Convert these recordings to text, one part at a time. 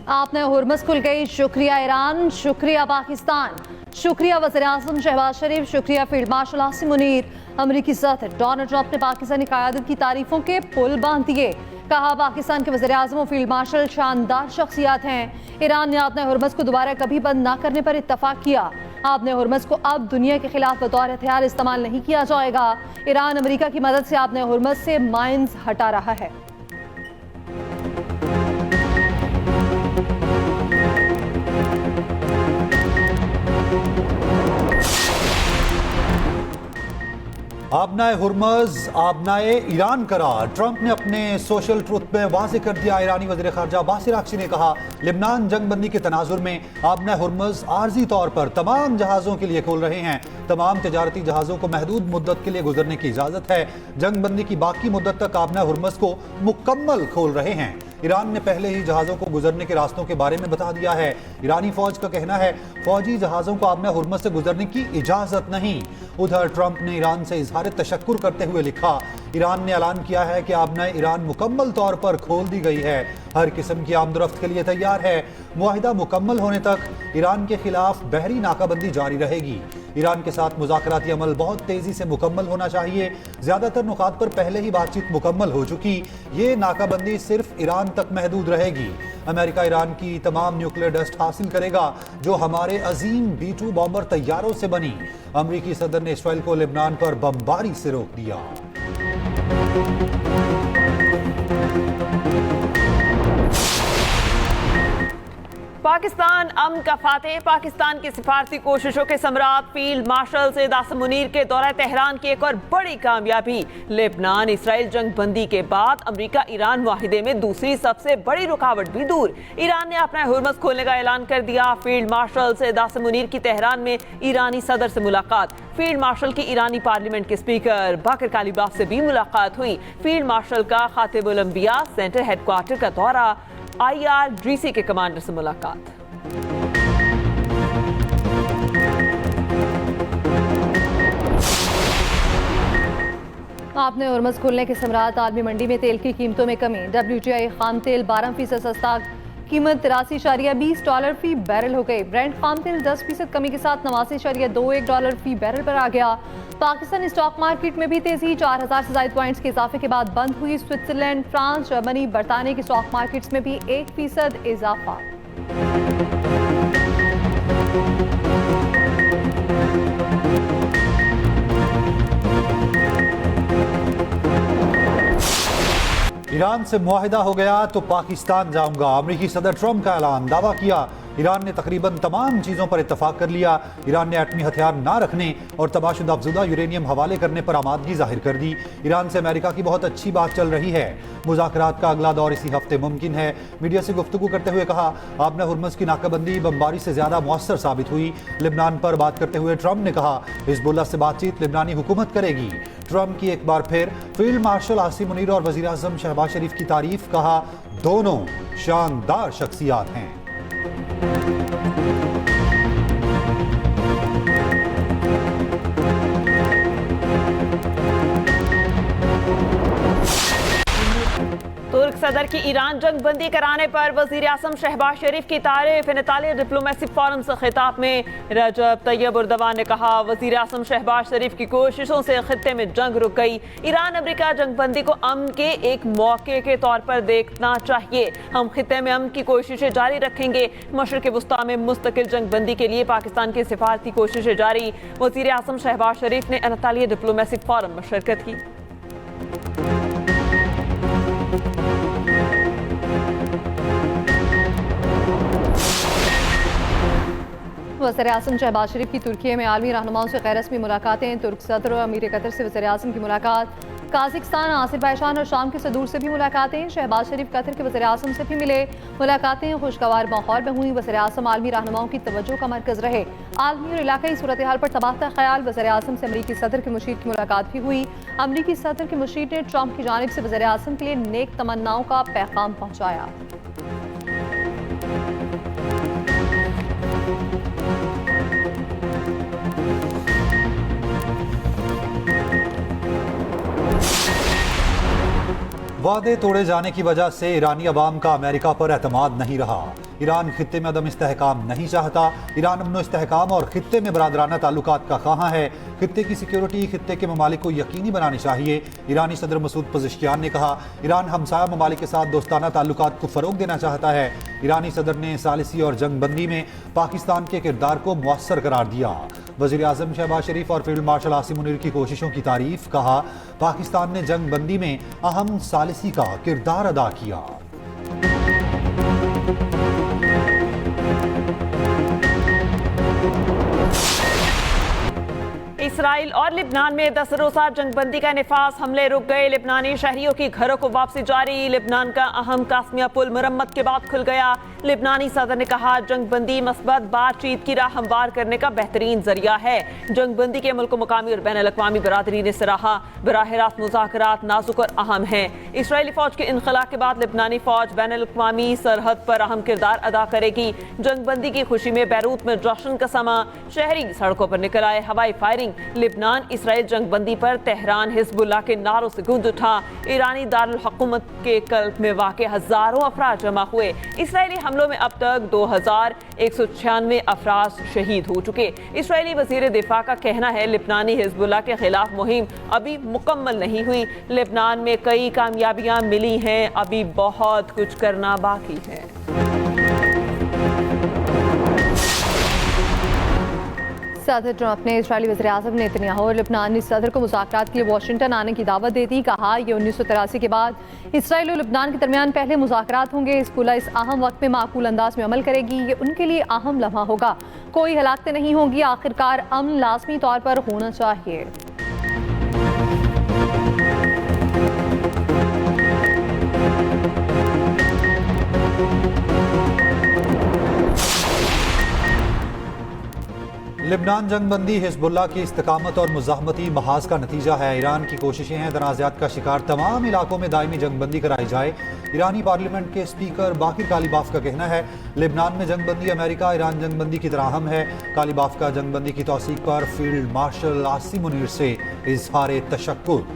आपने हुर्मस खुल गई, शुक्रिया ईरान, शुक्रिया पाकिस्तान, शुक्रिया वज़ीर-ए-आज़म शहबाज शरीफ, शुक्रिया फील्ड मार्शल आसिम मुनीर। अमरीकी सदर डोनाल्ड ट्रंप ने पाकिस्तानी क़यादत की तारीफों के पुल बांध दिए। कहा पाकिस्तान के वज़ीर-ए-आज़म और फील्ड मार्शल शानदार शख्सियात हैं। ईरान ने आपने हुर्मस को दोबारा कभी बंद न करने पर इत्तफाक किया। आपने हुर्मस को अब दुनिया के खिलाफ बतौर हथियार इस्तेमाल नहीं किया जाएगा। ईरान अमेरिका की मदद से आपने हुर्मस से माइंस हटा रहा है। आबनाए हुर्मज आबनाए ईरान करार। ट्रंप ने अपने सोशल ट्रुथ में वाज़ेह कर दिया। ईरानी वज़ीर ख़ारजा बासिर आक़शी ने कहा लिबनान जंगबंदी के तनाजुर में आबनाए हुर्मज आर्जी तौर पर तमाम जहाज़ों के लिए खोल रहे हैं। तमाम तजारती जहाज़ों को महदूद मुद्दत के लिए गुजरने की इजाज़त है। जंगबंदी की बाकी मुद्दत तक आबनाए हुर्मज को मुकम्मल खोल रहे हैं। ईरान ने पहले ही जहाज़ों को गुजरने के रास्तों के बारे में बता दिया है। ईरानी फौज का कहना है फौजी जहाज़ों को आबनाए हुर्मज से गुजरने की इजाज़त नहीं। उधर ट्रंप ने ईरान से इजहार तशक्कुर करते हुए लिखा ईरान ने ऐलान किया है कि आबनाए ईरान मुकम्मल तौर पर खोल दी गई है, हर किस्म की आमदरफ्त के लिए तैयार है। मुआहिदा मुकम्मल होने तक ईरान के खिलाफ बहरी नाकाबंदी जारी रहेगी। ईरान के साथ मुज़ाकराती अमल बहुत तेज़ी से मुकम्मल होना चाहिए। ज़्यादातर नुकात पर पहले ही बातचीत मुकम्मल हो चुकी। ये नाकाबंदी सिर्फ ईरान तक महदूद रहेगी। अमेरिका ईरान की तमाम न्यूक्लियर डस्ट हासिल करेगा जो हमारे अजीम B-2 बॉम्बर तैयारों से बनी। अमरीकी सदर ने इसराइल को लेबनान पर बमबारी से रोक दिया। पाकिस्तान अमन का फातेह। पाकिस्तान की सिफारती कोशिशों के सम्राट फील्ड मार्शल सैयद आसिम मुनीर के दौरा तेहरान की एक और बड़ी कामयाबी। लेबनान इसराइल जंगबंदी के बाद अमेरिका ईरान मुआहिदे में दूसरी सबसे बड़ी रुकावट भी दूर। ईरान ने अपना हुर्मस खोलने का ऐलान कर दिया। फील्ड मार्शल सैयद आसिम मुनीर की तेहरान में ईरानी सदर से मुलाकात। फील्ड मार्शल की ईरानी पार्लियामेंट के स्पीकर बाकर कालीबाफ से भी मुलाकात हुई। फील्ड मार्शल का खातिबुल अंबिया सेंटर हेडक्वार्टर का दौरा। IRGC के कमांडर से मुलाकात। आपने हुर्मस खुलने के सम्राट आलमी मंडी में तेल की कीमतों में कमी। WTI खाम तेल 12% सस्ता, कीमत $83.20 फी बैरल हो गई। ब्रेंट खाम तेल 10% कमी के साथ $89.21 फी बैरल पर आ गया। पाकिस्तानी स्टॉक मार्केट में भी तेजी 4000 से ज्यादा पॉइंट्स के इजाफे के बाद बंद हुई। स्विट्जरलैंड, फ्रांस, जर्मनी, बरतानिया के स्टॉक मार्केट्स में भी 1% इजाफा। ईरान से मुआहिदा हो गया तो पाकिस्तान जाऊंगा। अमरीकी सदर ट्रंप का ऐलान। दावा किया ईरान ने तकरीबन तमाम चीज़ों पर इत्तफाक कर लिया। ईरान ने एटमी हथियार ना रखने और तबाशुदा अफजुदा यूरेनियम हवाले करने पर आमादगी जाहिर कर दी। ईरान से अमेरिका की बहुत अच्छी बात चल रही है। मुज़ाकरात का अगला दौर इसी हफ्ते मुमकिन है। मीडिया से गुफ्तगू करते हुए कहा आबना हुर्मस की नाकाबंदी बमबारी से ज़्यादा मौसर साबित हुई। लेबनान पर बात करते हुए ट्रंप ने कहा हिजबुल्लाह से बातचीत लेबनानी हुकूमत करेगी। ट्रंप की एक बार फिर फील्ड मार्शल आसिम मुनीर और वज़ीर-ए-आज़म शहबाज शरीफ की तारीफ। कहा दोनों शानदार शख्सियात हैं। तुर्क सदर की ईरान जंगबंदी कराने पर वज़ीर-ए-आज़म शहबाज शरीफ की तारीफ। इतालियन डिप्लोमेटिक फोरम से खिताब में रजब तैयब एर्दोगान ने कहा वज़ीर-ए-आज़म शहबाज शरीफ की कोशिशों से खित्ते में जंग रुक गई। ईरान अमेरिका जंगबंदी को अमन के एक मौके के तौर पर देखना चाहिए। हम खित्ते में अमन की कोशिशें जारी रखेंगे। मशरिक़ वुस्ता में मुस्तकिल जंगबंदी के लिए पाकिस्तान की सिफारती कोशिशें जारी। वज़ीर-ए-आज़म शहबाज शरीफ ने इतालियन डिप्लोमेटिक फोरम में शिरकत की। वज़ीर-ए-आज़म शहबाज शरीफ की तुर्की में आलमी रहनुमाओं से गैर रस्मी मुलाकातें। तुर्क सदर और अमीर कतर से वज़ीर-ए-आज़म की मुलाकात। काज़िकिस्तान, आज़रबाईजान और शाम के सदूर से भी मुलाकातें। शहबाज शरीफ कतर के वज़ीर-ए-आज़म से भी मिले। मुलाकातें खुशगवार माहौल में हुई। वज़ीर-ए-आज़म आलमी रहनुमाओं की तवज्जो का मरकज़ रहे। आलमी और इलाकाई सूरत हाल पर तबादला ख्याल। वज़ीर-ए-आज़म से अमरीकी सदर के मुशीर की मुलाकात भी हुई। अमरीकी सदर के मुशीर ने ट्रंप की जानिब से वज़ीर-ए-आज़म के लिए नेक तमन्नाओं का पैगाम पहुँचाया। वादे तोड़े जाने की वजह से ईरानी अवाम का अमेरिका पर एतमाद नहीं रहा। ईरान खित्ते में अदम इस्तेहकाम नहीं चाहता। ईरान अमन इस्तेहकाम और खित्ते में बरादराना ताल्लुकात का ख़्वाहां है। खित्ते की सिक्योरिटी खित्ते के ममालिक को यकीनी बनानी चाहिए। ईरानी सदर मसूद पज़ेश्कियान ने कहा, ईरान हमसाया ममालिक के साथ दोस्ताना ताल्लुकात को फ़रोग देना चाहता है। ईरानी सदर ने सालिसी और जंगबंदी में पाकिस्तान के किरदार को मुअस्सर करार दिया। वज़ीर आज़म शहबाज शरीफ और फील्ड मार्शल आसिम मुनीर की कोशिशों की तारीफ। कहा, पाकिस्तान ने जंगबंदी में अहम सालिसी का किरदार अदा किया। इसराइल और लिबनान में 10 रोज़ा जंगबंदी का नफाज। हमले रुक गए। लिबनानी शहरियों की घरों को वापसी जारी। लिबनान का अहम कास्मिया पुल मुरम्मत के बाद खुल गया। लिबनानी सदर ने कहा, जंगबंदी मस्बत बातचीत की राह हमवार करने का बेहतरीन जरिया है। जंगबंदी के मुल्क मुकामी और बैन अल-अक़वामी बरादरी ने सराहा। बराह रास्त मुज़ाकरात नाजुक और अहम हैं। इसराइली फौज के इनखला के बाद लिबनानी फौज बैन अल-अक़वामी सरहद पर अहम किरदार अदा करेगी। जंगबंदी की खुशी में बैरूत में जश्न का समा। शहरी सड़कों पर निकल आए। हवाई फायरिंग। लिबनान इसराइल जंगबंदी पर तेहरान हिजबुल्लाह के नारों से गूंज उठा। ईरानी दारुल हुकूमत के कल्ब में वाक़े हजारों अफराद जमा हुए। इसराइली हमलों में अब तक 2196 अफराद शहीद हो चुके। इसराइली वज़ीर दिफा का कहना है, लिबनानी हिजबुल्लाह के खिलाफ मुहिम अभी मुकम्मल नहीं हुई। लिबनान में कई कामयाबियां मिली हैं, अभी बहुत कुछ करना बाकी है। सदर ट्रंप ने इस्राएली वज़ीर आज़म नेतन्याहू और लिबनानी सदर को मुज़ाकरात के लिए वाशिंगटन आने की दावत दे दी। कहा, यह 1983 के बाद इसराइल और लिबनान के दरमियान पहले मुज़ाकरात होंगे। हिज़्बुल्लाह इस अहम वक्त में माकूल अंदाज में अमल करेगी। ये उनके लिए अहम लम्हा होगा। कोई हलाकतें नहीं होंगी। आखिरकार अमन लाज़मी तौर पर होना चाहिए। लिबनान जंगबंदी हिजबुल्लाह की इस्तकामत और मुज़ाहमती महाज का नतीजा है। ईरान की कोशिशें हैं तनाज़ात का शिकार तमाम इलाकों में दायमी जंगबंदी कराई जाए। ईरानी पार्लियामेंट के स्पीकर बाकिर कालीबाफ का कहना है, लिबनान में जंगबंदी अमेरिका ईरान जंगबंदी की तरह अहम है। कालीबाफ का जंगबंदी की तौसीक पर फील्ड मार्शल आसिम मुनीर से इज़हार तशक्कुर।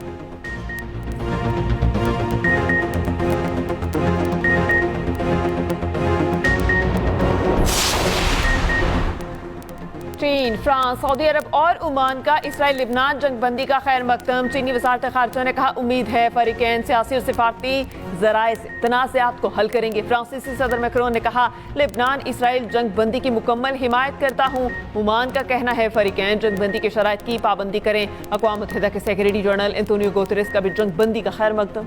चीन, फ्रांस, सऊदी अरब और ओमान का इसराइल लिबनान जंगबंदी का खैर मकदम। चीनी वज़ारत ख़ारजा ने कहा, उम्मीद है फरीकैन सियासी और सिफारती ज़राए से तनाज़ात को हल करेंगे। फ्रांसीसी सदर मैक्रोन ने कहा, लिबनान इसराइल जंगबंदी की मुकम्मल हिमायत करता हूँ। ओमान का कहना है, फरीकैन जंगबंदी की शराइत की पाबंदी करें। अक़वाम मुत्तहिदा के सेक्रेटरी जनरल एंटोनियो गुतेरेस का भी जंगबंदी का खैर मकदम।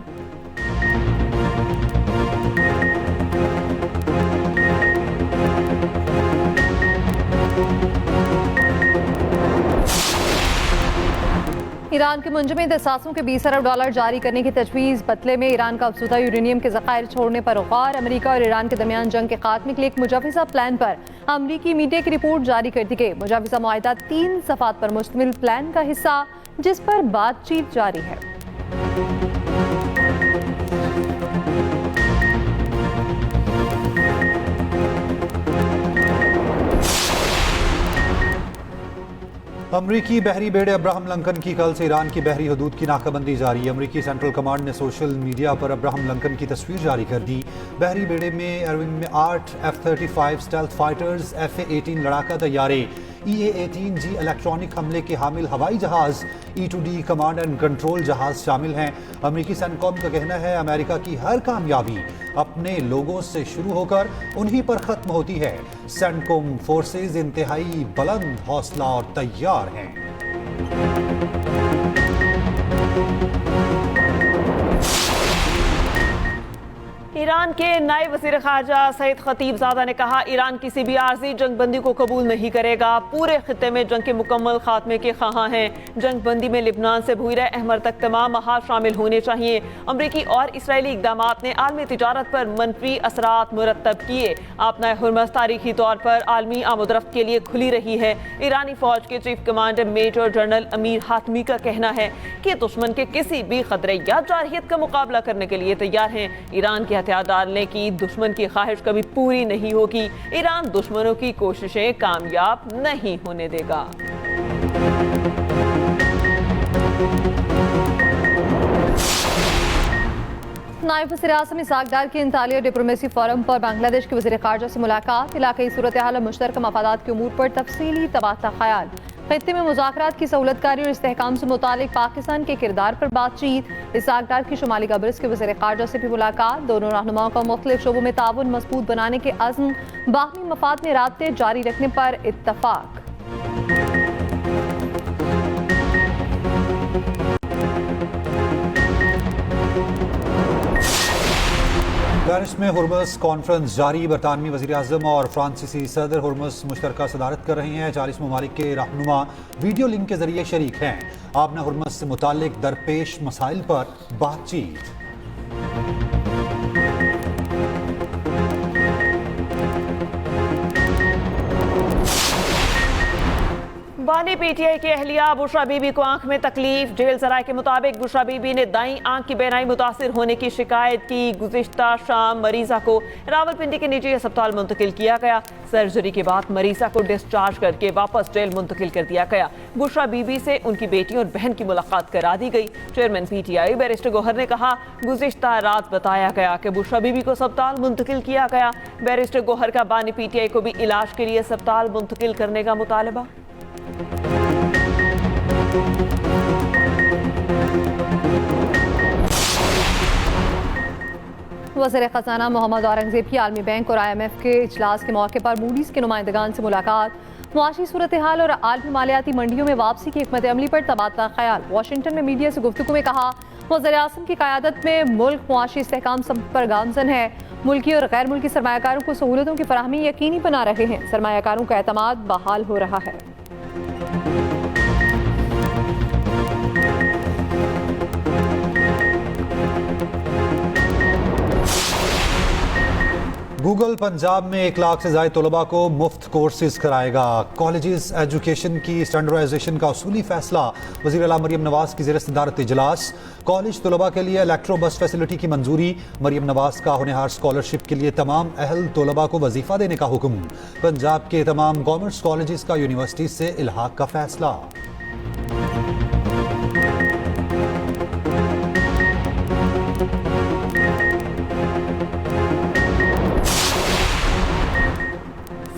ईरान के मुंजमद असासों के 20 अरब डॉलर जारी करने की तजवीज़। बदले में ईरान का अफसुदा यूरेनियम के ज़खायर छोड़ने पर गौर। अमेरिका और ईरान के दरमियान जंग के खात्मे के लिए एक मुजवज़ा प्लान पर अमरीकी मीडिया की रिपोर्ट जारी कर दी गई। मुजवज़ा मुआहिदा 3 सफ़ात पर मुश्तमिल प्लान का हिस्सा, जिस पर बातचीत जारी है। अमरीकी बहरी बेड़े अब्राहम लंकन की कल से ईरान की बहरी हदूद की नाकाबंदी जारी। अमरीकी सेंट्रल कमांड ने सोशल मीडिया पर अब्राहम लंकन की तस्वीर जारी कर दी। बहरी बेड़े में एयरविंग में 8 F-35 स्टेल्थ फाइटर्स, FA-18 लड़ाका तैयारे, EA-18G इलेक्ट्रॉनिक हमले के हामिल हवाई जहाज, E-2D कमांड एंड कंट्रोल जहाज शामिल हैं। अमरीकी सेंटकॉम का कहना है, अमेरिका की हर कामयाबी अपने लोगों से शुरू होकर उन्हीं पर ख़त्म होती है। सेंटकॉम फोर्सेज इंतहाई बुलंद हौसला और तैयार हैं। ईरान के नायब वज़ीर ख़ारजा सईद खतीबज़ादा ने कहा, ईरान किसी भी आर्जी जंगबंदी को कबूल नहीं करेगा। पूरे खित्ते में जंग के मुकम्मल खात्मे के ख़्वाहां हैं। जंगबंदी में लिबनान से बुहरा अहमर तक तमाम महाज शामिल होने चाहिए। अमरीकी और इसराइली इक़दामात ने आलमी तिजारत पर मनफी असरात मुरतब किए। आपना हुर्मज़ तारीखी तौर पर आलमी आमदरफ्त के लिए खुली रही है। ईरानी फ़ौज के chief commander major general Amir Hatami का कहना है कि दुश्मन के किसी भी खतरे या जारहियत का मुकाबला करने के लिए तैयार हैं। ईरान के हथियार डालने की दुश्मन की ख्वाहिश कभी पूरी नहीं होगी। ईरान दुश्मनों की कोशिशें कामयाब नहीं होने देगा। नायब वज़ीर-ए-आज़म इसहाक डार की इंतालिया डिप्लोमेसी फोरम पर बांग्लादेश के वज़ीर ख़ारजा से मुलाकात, इलाक़ाई सूरत हाल और मुश्तरका मफादात के उमूर पर तफसीली तबादला ख्याल, खित्ते में मुज़ाकरात की सहूलतकारी और इस्तेहकाम से मुतालिक पाकिस्तान के किरदार पर बातचीत। इसहाक डार की शुमाली कब्रिस के वज़ीर ख़ारजा से भी मुलाकात, दोनों रहनुमाओं का मुख्तलिफ शोबों में ताउन मजबूत बनाने के अज़्म, बाहमी मफाद में राब्ते जारी रखने पर इत्तफाक। पेरिस में हुर्मस कॉन्फ्रेंस जारी, बरतानवी वज़ीर-ए-आज़म और फ्रांसीसी सदर हुर्मस मुश्तरका सदारत कर रहे हैं। 40 ममालिक के रहनुमा वीडियो लिंक के जरिए शरीक हैं। आबना हुर्मस से मुताल्लिक दरपेश मसाइल पर बातचीत। बानी पीटीआई की अहलिया बुशरा बीबी को आंख में तकलीफ, जेल जराये के मुताबिक बुशरा बीबी ने दाईं आंख की बेनाई मुतासिर होने की शिकायत की। गुज़िश्ता शाम मरीजा को रावलपिंडी के निजी अस्पताल मुंतकिल किया गया। सर्जरी के बाद मरीजा को डिस्चार्ज करके वापस जेल मुंतकिल कर दिया गया। बुशरा बीबी से उनकी बेटी और बहन की मुलाकात करा दी गई। चेयरमैन पीटीआई बैरिस्टर गौहर ने कहा, गुज़िश्ता रात बताया गया कि बुशरा बीबी को अस्पताल मुंतकिल किया गया। बैरिस्टर गौहर का बानी पीटीआई को भी इलाज के लिए अस्पताल मुंतकिल करने का मुतालबा। वज़ीर ख़ज़ाना मोहम्मद औरंगज़ेब की आलमी बैंक और IMF के इजलास के मौके पर मूडीज़ के नुमाइंदगान से मुलाकात, मुआशी सूरत हाल और आलमी मालियाती मंडियों में वापसी की हिकमत अमली पर तबादला ख्याल। वाशिंगटन में मीडिया से गुफ्तगू में कहा, वज़ीर-ए-आज़म की क़यादत में मुल्क मुआशी इस्तेहकाम सब पर गामज़न है। मुल्की और गैर मुल्की सरमायाकारों को सहूलतों की फराहमी यकीनी बना रहे हैं। सरमायाकारों का एतमाद बहाल हो रहा है। गूगल पंजाब में 1 लाख से ज़ायद तलबा को मुफ्त कोर्सेज कराएगा। कॉलेजेस एजुकेशन की स्टैंडर्डाइजेशन का उसूली फैसला, वज़ीर आला मरियम नवाज की ज़ेर सदारत इजलास। कॉलेज तलबा के लिए इलेक्ट्रो बस फैसिलिटी की मंजूरी, मरियम नवाज का होनहार स्कॉलरशिप के लिए तमाम अहल तलबा को वजीफ़ा देने का हुक्म। पंजाब के तमाम कॉमर्स कॉलेजेस का यूनिवर्सिटी से इल्हाक का फैसला।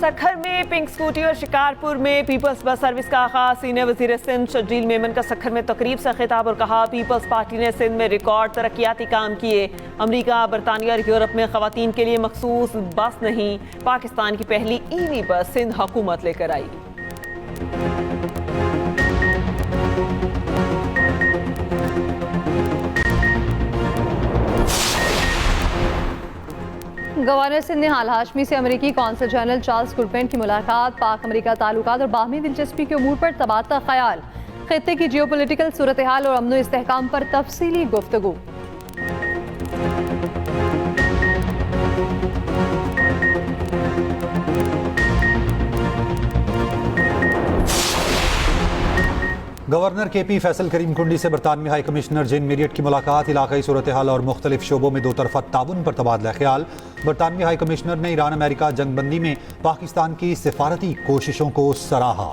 सखर में पिंक स्कूटी और शिकारपुर में पीपल्स बस सर्विस का आगाज। सीनियर वजीर सिंध शजील मेमन का सखर में तकरीब से खिताब और कहा, पीपल्स पार्टी ने सिंध में रिकॉर्ड तरक्याती काम किए। अमरीका, बरतानिया और यूरोप में खवातीन के लिए मखसूस बस नहीं, पाकिस्तान की पहली ईवी बस सिंध हुकूमत लेकर आई। गवर्नर सिंध ने हाल हाशमी से अमेरिकी कौंसल जनरल चार्ल्स कुलपेंट की मुलाकात, पाक अमेरिका ताल्लुकात और बाहमी दिलचस्पी के उमूर पर तबादला ख्याल, खित्ते की जियोपॉलिटिकल सूरत हाल और अमन इस्तेहकाम पर तफसीली गुफ्तगू। गवर्नर KP फैसल करीम कुंडी से बरतानवी हाई कमिश्नर जेन मेरियट की मुलाकात, इलाकाई सूरत हाल और मुख्तलिफ शोबों में 2 तरफ़ा ताउन पर तबादला ख्याल। बरतानवी हाई कमिश्नर ने ईरान अमेरिका जंगबंदी में पाकिस्तान की सिफारती कोशिशों को सराहा।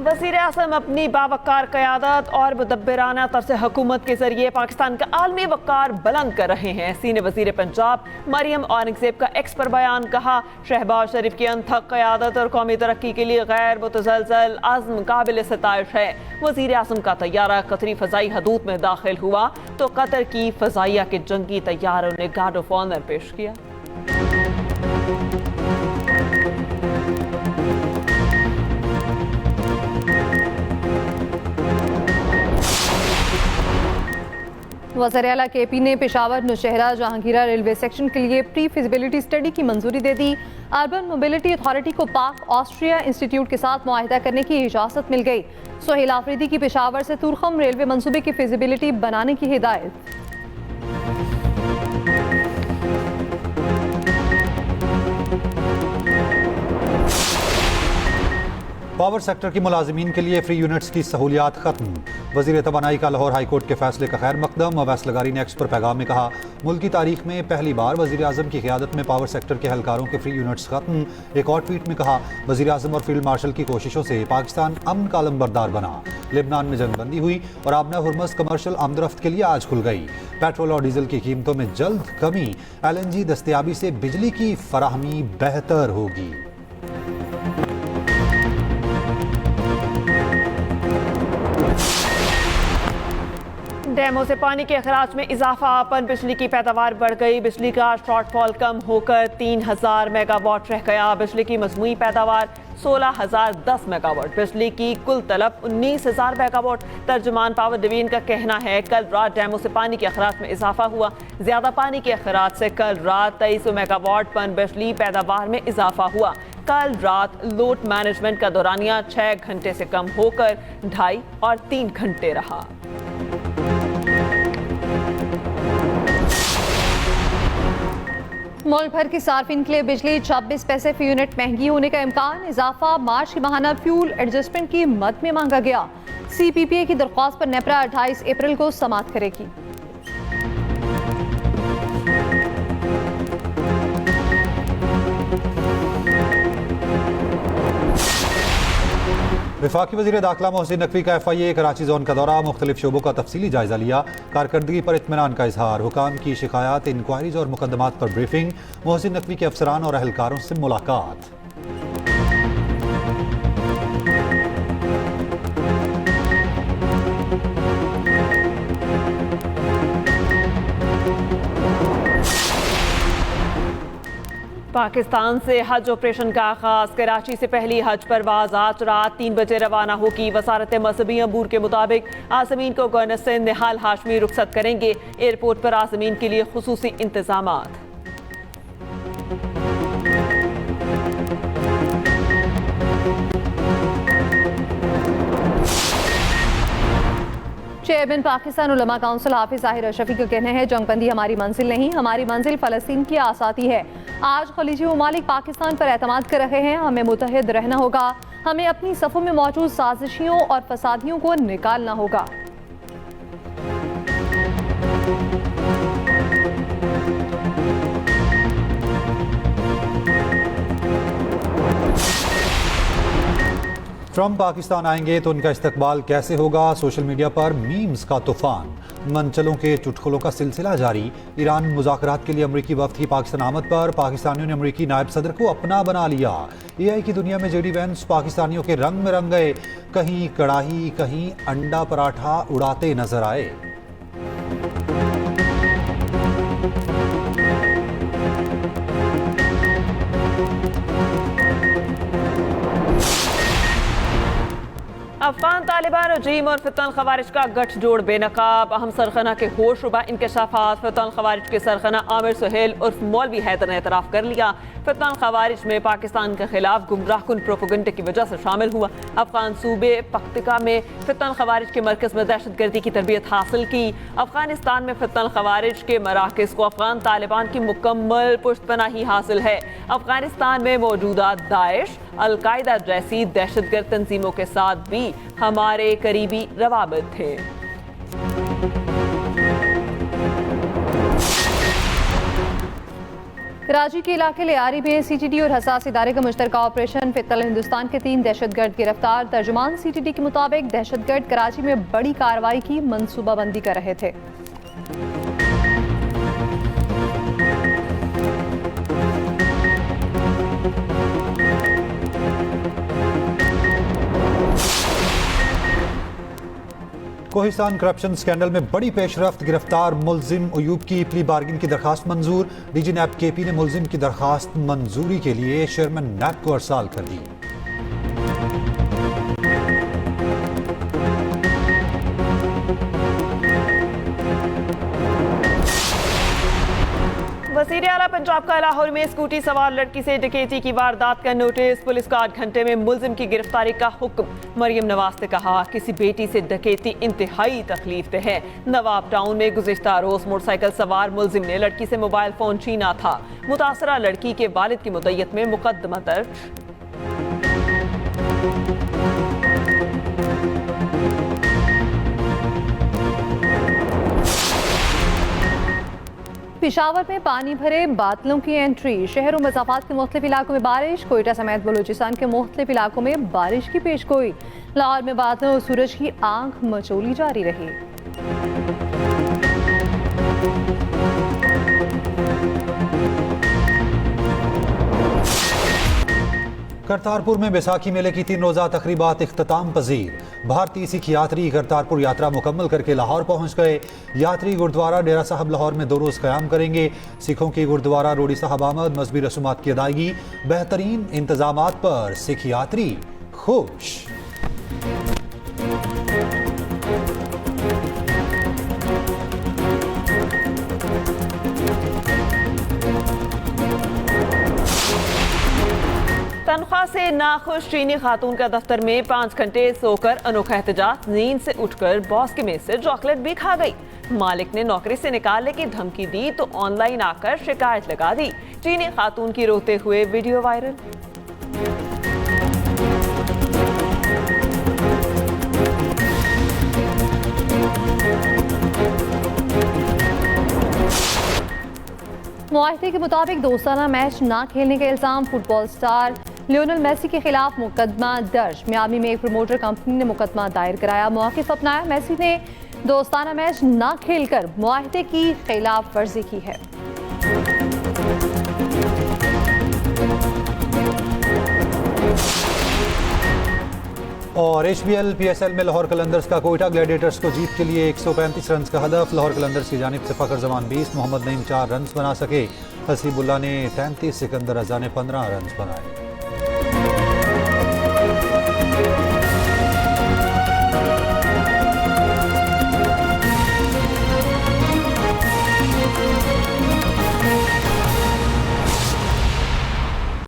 वज़ीर-ए-आज़म अपनी बावकार क़यादत और मुदब्बिराना तर्ज़ हुकूमत के जरिए पाकिस्तान का आलमी वक़ार बुलंद कर रहे हैं। सीनियर वज़ीर पंजाब मरियम औरंगज़ेब का एक्स पर बयान, कहा, शहबाज शरीफ की अनथक क़यादत और कौमी तरक्की के लिए गैर मुतज़लज़ल अज़्म काबिल सताइश है। वज़ीर-ए-आज़म का तैयारा कतरी फ़ज़ाई हदूद में दाखिल हुआ तो कतर की फ़ज़ाइया के जंगी तैयारों ने गार्ड ऑफ ऑनर पेश किया। वज़ीर आला KP ने पेशावर नौशहरा जहांगीरा रेलवे सेक्शन के लिए प्री फिजिबिलिटी स्टडी की मंजूरी दे दी। अर्बन मोबिलिटी अथॉरिटी को पाक ऑस्ट्रिया इंस्टीट्यूट के साथ मुआहिदा करने की इजाज़त मिल गई। सोहेल आफरीदी की पेशावर से तुरखम रेलवे मंसूबे की फिजिबिलिटी बनाने की हिदायत। पावर सेक्टर की मुलाजिमीन के लिए फ्री यूनिट्स की सहूलियात खत्म। वजीर तवानाई का लाहौर हाईकोर्ट के फैसले का खैर मकदम। अवैस लगारी ने एक्स पर पैगाम में कहा, मुल्क की तारीख में पहली बार वजीर आजम की क़ियादत में पावर सेक्टर के एहलकारों के फ्री यूनिट्स खत्म। एक और ट्वीट में कहा, वजीर आजम और फील्ड मार्शल की कोशिशों से पाकिस्तान अमन का अलंबरदार बना। लेबनान में जंगबंदी हुई और आबना हुर्मस कमर्शियल आमदरफ्त के लिए आज खुल गई। पेट्रोल और डीजल की कीमतों में जल्द कमी। LNG दस्तयाबी से बिजली की फराहमी बेहतर होगी। डैमों से पानी के अखराज में इजाफा। पन बिजली की पैदावार बढ़ गई। बिजली का शॉर्टफॉल कम होकर 3000 मेगावाट रह गया। बिजली की मजमूई पैदावार 16,010 मेगावाट। बिजली की कुल तलब 19,000 मेगावाट। तर्जुमान पावर डिवीजन का कहना है, कल रात डैमों से पानी के अखराज में इजाफा हुआ। ज्यादा पानी के अखराज से कल रात 2300 मेगावाट पन बिजली पैदावार में इजाफा हुआ। कल रात लोड मैनेजमेंट का दौरानिया 6 घंटे से कम होकर 2.5 और 3 घंटे रहा। मुल्क भर की सार्फिन के लिए बिजली 26 पैसे फी यूनिट महंगी होने का इम्कान। इजाफा मार्च की माहाना फ्यूल एडजस्टमेंट की मद में मांगा गया। CPPA की दरख्वास्त पर नेपरा 28 अप्रैल को समाअत करेगी। वफाकी वज़ीर दाखिला मोहसिन नकवी का FIA कराची जोन का दौरा। मुख्तलिफ शोबों का तफसीली जायजा लिया। कारकर्दगी पर इत्मीनान का इजहार। हुकाम की शिकायत, इंक्वायरीज और मुकदमात पर ब्रीफिंग। मोहसिन नकवी के अफसरान और अहलकारों से मुलाकात। पाकिस्तान से हज ऑपरेशन का आगाज। कराची से पहली हज परवाज आज रात 3 बजे रवाना होगी। वजारत मजहबी अमूर के मुताबिक आज़मीन को गवर्नर सिंध निहाल हाशमी रुखसत करेंगे। एयरपोर्ट पर आज़मीन के लिए खुसूसी इंतजामात। चेयरमैन पाकिस्तान उलमा काउंसिल हाफिज ज़ाहिर अशरफी का कहना है, जंगबंदी हमारी मंजिल नहीं, हमारी मंजिल फ़लस्तीन की आज़ादी है। आज खलीजी ममालिक पाकिस्तान पर एतमाद कर रहे हैं। हमें मुतहद रहना होगा। हमें अपनी सफ़ों में मौजूद साजिशियों और फसादियों को निकालना होगा। ट्रंप पाकिस्तान आएंगे तो उनका इस्तकबाल कैसे होगा? सोशल मीडिया पर मीम्स का तूफान। मनचलों के चुटकुलों का सिलसिला जारी। ईरान मुज़ाकरात के लिए अमरीकी वफ्द की पाकिस्तान आमद पर पाकिस्तानियों ने अमरीकी नायब सदर को अपना बना लिया। AI की दुनिया में JD वैंस पाकिस्तानियों के रंग में रंग गए। कहीं कड़ाही, कहीं अंडा पराठा उड़ाते नजर आए। अफगान तालिबान रजीम और फितन खवारिज का गठजोड़ बेनकाब। अहम सरखना के होशरुबा इंकशाफात। फितन खवारिज के सरखना आमिर सुहेल उर्फ मौलवी हैदर ने एतराफ़ कर लिया। फितन खवारिज में पाकिस्तान के खिलाफ गुमराहकुन प्रोपेगेंडे की वजह से शामिल हुआ। अफगान सूबे पख्तिका में फितन खवारिज के मरकज़ में दहशतगर्दी की तरबियत हासिल की। अफगानिस्तान में फितन खवारिज के मराकज़ को अफगान तालिबान की मुकम्मल पुश्तपनाही हासिल है। अफगानिस्तान में मौजूदा दाइश, अलकायदा जैसी दहशतगर्द तंजीमों के साथ भी हमारे करीबी रवाबित थे। कराची के इलाके लियारी में CTD और हसास इदारे का मुश्तरका ऑपरेशन। फितल हिंदुस्तान के 3 दहशतगर्द गिरफ्तार। तर्जुमान CTD के मुताबिक दहशतगर्द कराची में बड़ी कार्रवाई की मनसूबाबंदी कर रहे थे। कोहिस्तान करप्शन स्कैंडल में बड़ी पेशरफ्त। गिरफ्तार मुल्जिम अयूब की प्ली बार्गिन की दरखास्त मंजूर। DG NAB KP ने मुल्जिम की दरखास्त मंजूरी के लिए चेयरमैन NAB को अरसाल कर दी। वज़ीर आला पंजाब का लाहौर में स्कूटी सवार लड़की से डकैती की वारदात का नोटिस। पुलिस को 8 घंटे में मुल्जिम की गिरफ्तारी का हुक्म। मरियम नवाज ने कहा, किसी बेटी से डकैती इंतहाई तकलीफ दे है। नवाब टाउन में गुज़िश्ता रोज मोटरसाइकिल सवार मुल्जिम ने लड़की से मोबाइल फोन छीना था। मुतासरा लड़की के वालिद की मुद्दत में मुकदमा दर्ज। पिशावर में पानी भरे बादलों की एंट्री, शहरों मज़ाफ़ात के मुख्तलिफ इलाकों में बारिश, कोयटा समेत बलूचिस्तान के मुख्तलिफ इलाकों में बारिश की पेशगोई। लाहौर में बादलों और सूरज की आंख मचोली जारी रही। करतारपुर में बैसाखी मेले की 3 रोज़ा तकरीबात इख्तिताम पजीर। भारतीय सिख यात्री करतारपुर यात्रा मुकम्मल करके लाहौर पहुंच गए। यात्री गुरुद्वारा डेरा साहब लाहौर में 2 रोज़ क़याम करेंगे। सिखों की गुरुद्वारा रोडी साहब आमद मजहबी रसूमात की अदायगी, बेहतरीन इंतजामात पर सिख यात्री खुश। तनख्वाह से नाखुश चीनी खातून का दफ्तर में 5 घंटे सोकर अनोखा एहतजाज, नींद से उठकर बॉस की मेज से चॉकलेट भी खा गई। मालिक ने नौकरी से निकालने की धमकी दी तो ऑनलाइन आकर शिकायत लगा दी। चीनी खातून की रोते हुए वीडियो वायरल। मुआहदे के मुताबिक दोस्ताना मैच ना खेलने के इल्जाम, फुटबॉल स्टार लियोनेल मेसी के खिलाफ मुकदमा दर्ज। मियामी में एक प्रमोटर कंपनी ने मुकदमा दायर कराया, मौक़िफ़ अपनाया। मेसी ने दोस्ताना मैच ना खेलकर मुआहदे की खिलाफ वर्जी की है। और HBL PSL में लाहौर कलंदर्स का कोयटा ग्लैडिएटर्स को जीत के लिए 135 रन का हदफ। लाहौर कलंदर्स की जानिब से फ़खर जमान 20, मोहम्मद नईम 4 रन बना सके। हसीबुल्ला ने 33, सिकंदर रजा ने 15 रन बनाए।